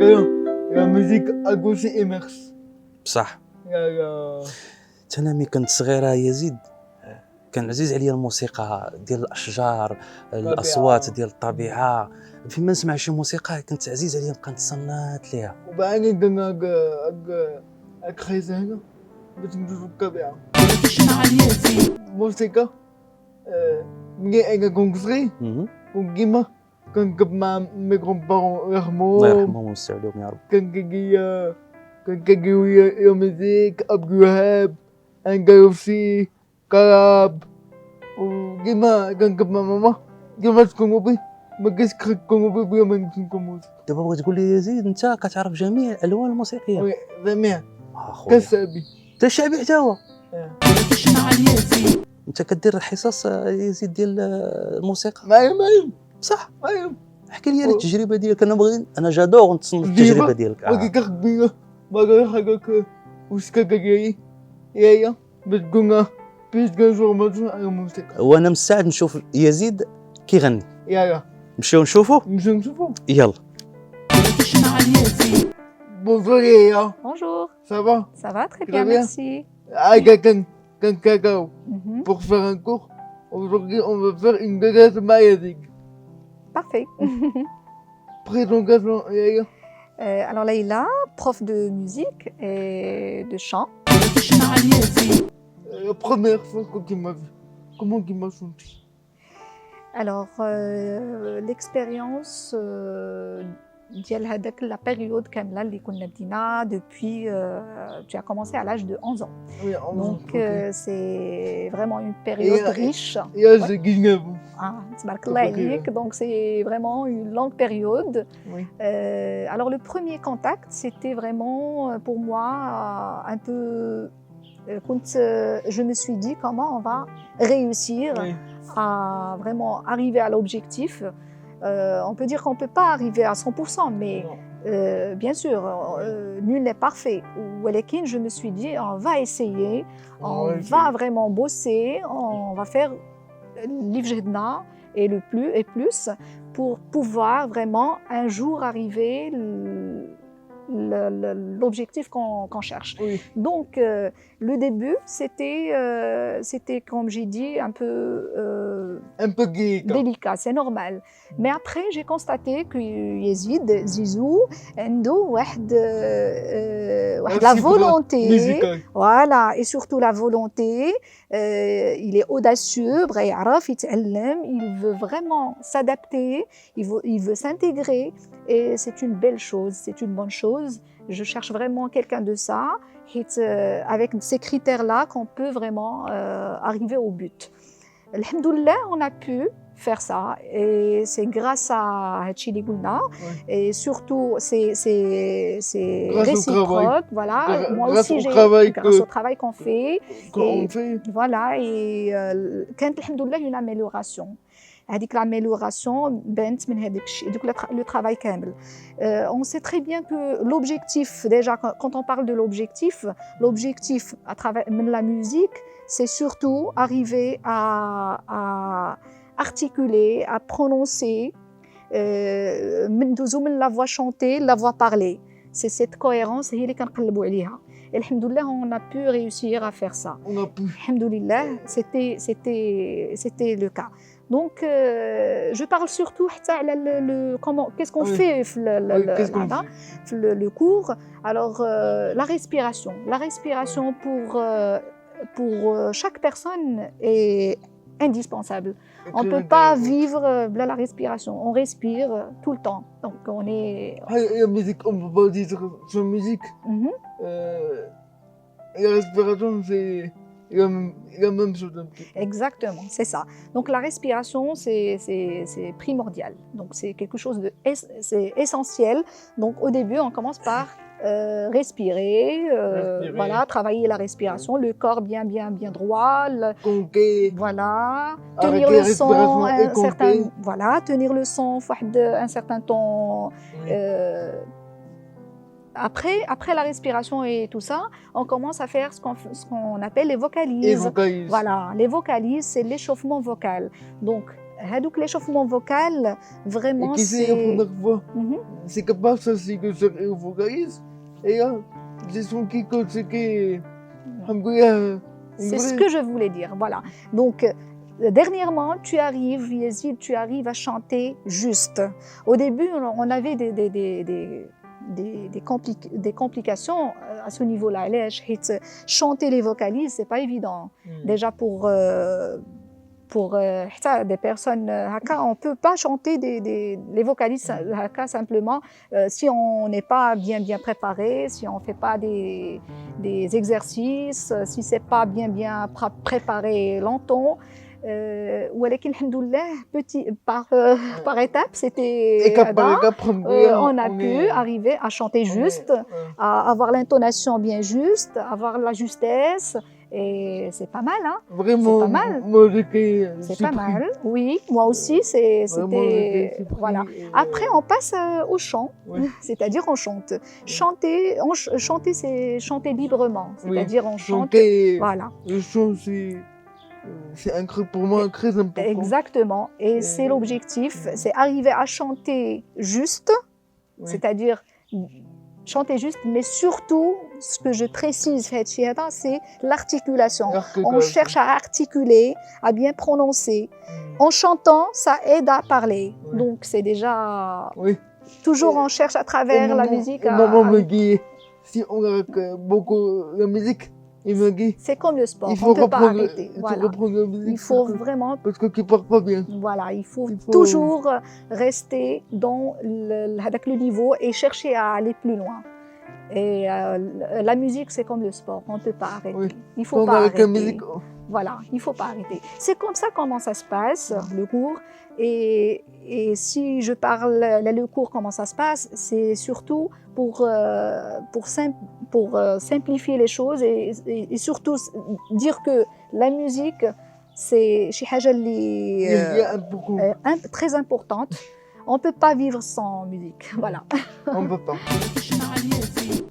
la musique à gauche immerse. بصح يا انا ملي كنت صغيره يزيد كان عزيز عليا الموسيقى ديال الاشجار، الاصوات ديال الطبيعه. فيما نسمع شي موسيقى كنت عزيز عليا نبقى نتصنت ليها. وبعدين كنا خايسة هنا باش ندوزو الطبيعة. موسيقى ملي أنا كنت صغير كنت كيما كنركب مع مي كرون بارون الله يرحمهم. يرحمهم ويوسع عليهم يا رب. كان كيجيو يا ميوزيك عبد الوهاب أندلسي كراب وكيما كنركب مع ماما كيما تكون بي ما كاينش كنكون بي بلا ما نكون موسيقى. دابا بغيت تقول لي يزيد انت كتعرف جميع الالوان الموسيقيه؟ وي جميع اخويا كالسابي. حتى الشعبي حتى هو. انت كدير حصص يزيد ديال الموسيقى؟ ما بصح أيوة احكي لي على التجربه ديالك. انا بغي انا جادور نتصنت التجربه ديالك. ولكن كخبينا باغي حاجة واش كاكاكي هي باش كنا بيش كنجور ماتون على الموسيقى. وانا مستعد نشوف يزيد كيغني. يلا نمشيو نشوفو. نمشيو نشوفو. يلا. Bonjour Yaya, Bonjour, ça va? ça va très Très bien, bien. merci. Qu'un cacao. Pour faire un cours, aujourd'hui on va faire une dédicace magnétique. Parfait. Présentation Yaya. Alors Leïla, prof de musique et de chant. La première fois que tu m'as vu, comment tu m'as senti? Alors l'expérience ديال هذاك la période كاملة اللي كنا بدينا depuis tu as commencé à l'âge de 11 ans. Oui, Donc c'est vraiment une période riche. Et j'ai 19 ans. Ah, تبارك الله عليك. Donc c'est vraiment une longue période. Oui. Alors le premier contact, c'était vraiment pour moi un peu je me suis dit comment on va réussir Oui. à vraiment arriver à l'objectif. On peut dire qu'on ne peut pas arriver à 100%, mais bien sûr, nul n'est parfait. Walakin, je me suis dit, on va essayer, on va vraiment bosser, on va faire l'ivjedna et le plus et plus pour pouvoir vraiment un jour arriver l'objectif qu'on cherche. Oui. Donc, le début, c'était comme j'ai dit, un peu délicat, c'est normal. Mais après, j'ai constaté que Yazid, Zizou, عنده la volonté, voilà, et surtout la volonté. Il est audacieux, il veut vraiment s'adapter, il veut s'intégrer, et c'est une belle chose, c'est une bonne chose. Je cherche vraiment quelqu'un de ça, avec ces critères-là qu'on peut vraiment arriver au but. Alhamdoulilah, on a pu faire ça, et c'est grâce à Hachili Goulna, et surtout c'est réciproque, voilà. Moi aussi grâce au travail qu'on fait, voilà, et quand alhamdoulilah une amélioration. هذيك l'amélioration بنت من هذاك الشيء دوك le travail كامل. On sait très bien que l'objectif, déjà quand on parle de l'objectif à travers la musique, c'est surtout arriver à articuler, à prononcer ندوزو من la voix chantée, la voix parlée. C'est cette cohérence هي اللي كنقلبوا عليها. Et alhamdoulilah, on a pu réussir à faire ça. On a pu. Alhamdoulilah, c'était le cas. Donc, je parle surtout qu'est-ce qu'on fait le cours. Alors, la respiration. La respiration pour chaque personne est indispensable. On ne peut pas vivre la respiration. On respire tout le temps. Donc, on est... La musique, on ne peut pas dire sur musique. La respiration, c'est... la même chose. Exactement, c'est ça. Donc la respiration, c'est primordial. Donc c'est quelque chose c'est essentiel. Donc au début, on commence par respirer, voilà, travailler la respiration, le corps bien droit, voilà, tenir le son tenir le son un certain temps. Après la respiration et tout ça, on commence à faire ce qu'on appelle les vocalises. Voilà, les vocalises, c'est l'échauffement vocal. Donc, هادوك l'échauffement vocal Et vraiment qui c'est la c'est première fois? Mhm. C'est capable ça c'est que je vocalise. Et là, j'ai senti que c'était Alhamdoulilah, une C'est ce vraie- que je voulais dire, voilà. Donc, dernièrement, tu arrives, Yazid, tu arrives à chanter juste. Au début, on avait des complications à ce niveau-là. Chanter les vocalises, c'est pas évident. Déjà pour des personnes haka, on peut pas chanter les vocalises haka simplement si on n'est pas bien préparé, si on fait pas des exercices, si c'est pas bien préparé longtemps. ولكن الحمد لله par étape Et c'était par étape, on a pu arriver à chanter juste, à avoir l'intonation bien juste, avoir la justesse. Et c'est pas mal, hein? Vraiment, C'est pas mal. moi j'étais C'est pas surpris. mal. Oui, moi aussi, Vraiment, c'était. j'étais surpris. Voilà. Et, Après, on passe au chant, ouais. c'est-à-dire on chante. Chanter, c'est chanter librement, c'est-à-dire on chante. Chanter, Voilà, le chant, c'est pour moi très important. exactement. Et c'est l'objectif, c'est arriver à chanter juste, Oui. c'est-à-dire chanter juste, mais surtout, ce que je précise, c'est l'articulation. On cherche à articuler, à bien prononcer. En chantant, ça aide à parler. Oui. Donc, c'est déjà... Oui. Toujours, on cherche à travers la musique. Maman me dit, si on a beaucoup la musique, il me dit, C'est comme le sport, il on faut ne peut pas reprendre, arrêter. Voilà. reprendre la musique. Il faut vraiment... Parce que tu parles pas bien. Voilà, il faut Il faut- toujours rester dans avec le niveau et chercher à aller plus loin. Et la musique, c'est comme le sport, on ne peut pas arrêter. Oui. Il ne faut Quand pas avec la arrêter. musique, Voilà, il ne faut pas arrêter. C'est comme ça comment ça se passe, le cours. Et si je parle le cours, comment ça se passe, c'est surtout pour simplifier les choses et surtout dire que la musique, c'est شي حاجة اللي il y a un beaucoup. très importante. On ne peut pas vivre sans musique. Voilà. On ne peut pas.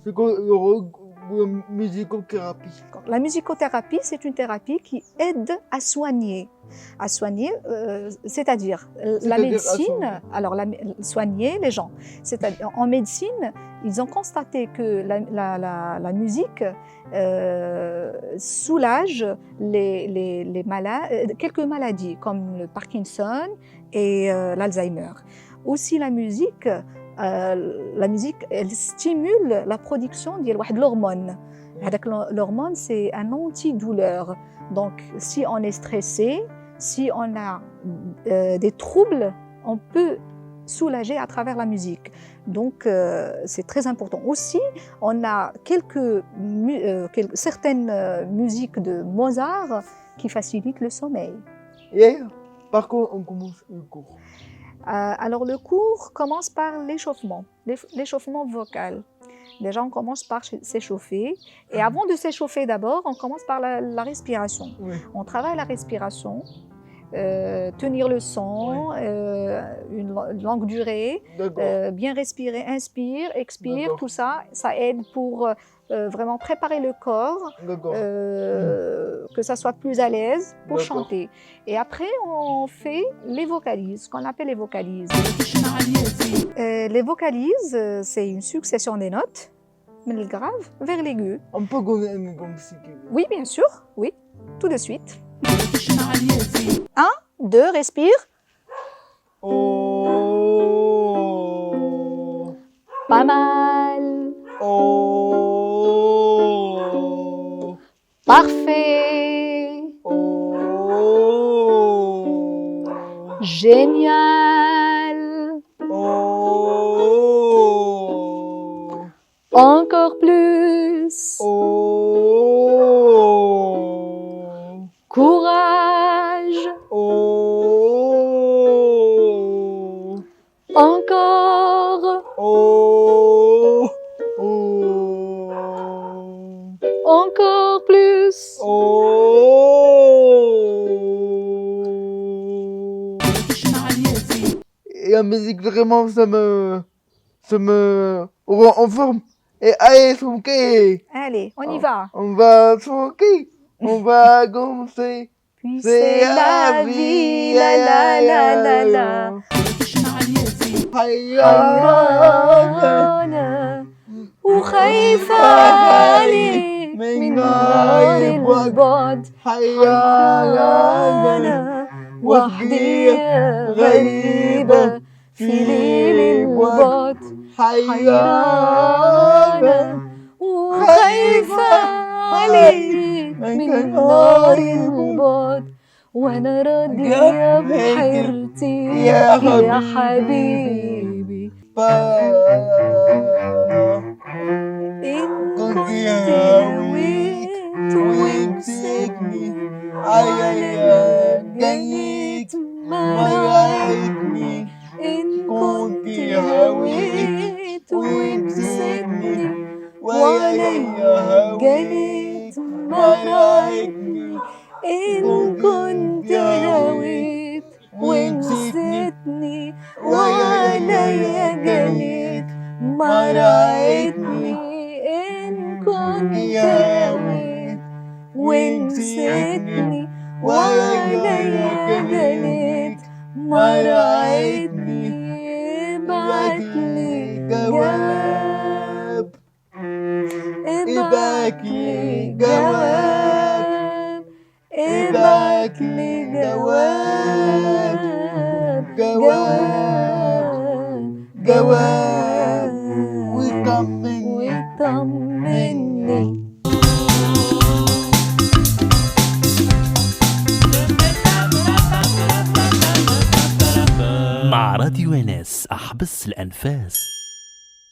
C'est quoi le rôle de la musicothérapie? La musicothérapie, c'est une thérapie qui aide à soigner. C'est-à-dire la à médecine, soigner. alors soigner les gens. C'est-à-dire en médecine, ils ont constaté que la musique soulage les malades, quelques maladies comme le Parkinson et l'Alzheimer. Aussi la musique, elle stimule la production de l'hormone. L'hormone, c'est un antidouleur. Donc, si on est stressé, si on a des troubles, on peut soulager à travers la musique. Donc, c'est très important. Aussi, on a certaines musiques de Mozart qui facilitent le sommeil. Et par contre, on commence le cours. Alors, le cours commence par l'échauffement vocal. Déjà, on commence par s'échauffer. Et avant de s'échauffer d'abord, on commence par la respiration. Oui. On travaille la respiration, tenir le son, une longue durée, D'accord. bien respirer, inspire, expire, D'accord. tout ça, ça aide pour vraiment préparer le corps, D'accord. que ça soit plus à l'aise pour D'accord. chanter. Et après, on fait les vocalises, ce qu'on appelle les vocalises. Les vocalises, c'est une succession des notes, mais le grave vers l'aigu. On peut donner un exemple si tu veux. Oui, bien sûr, oui, tout de suite. 1, 2, respire. Oh. Pas mal. Oh. Parfait. Oh. Génial. Oh. Encore plus. Oh. Courage. Oh. Encore. Oh. Oh. Encore plus. Oh. Et la musique, vraiment, ça me rend en forme. Et allez, ok. Allez, on y va. On va ok. On va commencer. puis c'est la vie لا لا لا لا لا حيرانة وخايفة عليك من نار البعد حيرانة وحدي غريبة في ليل البعد حيرانة وخايفة عليك من نار البعد وانا راضية بحيرتي يا حبيبي إن كنت هويت ومسكني عيا جيت مرعتني إن كنت هويت ومسكني وعليا جيت مرعتني إن كنت هويت ومسكني وعليا جيت مرعتني إن كنت هويت ومسكني وعليا جيت مرعتني ابعتلي جواب ابعتلي جواب ابعتلي جواب جواب ويطمني مع راديو ناس أحبس الأنفاس.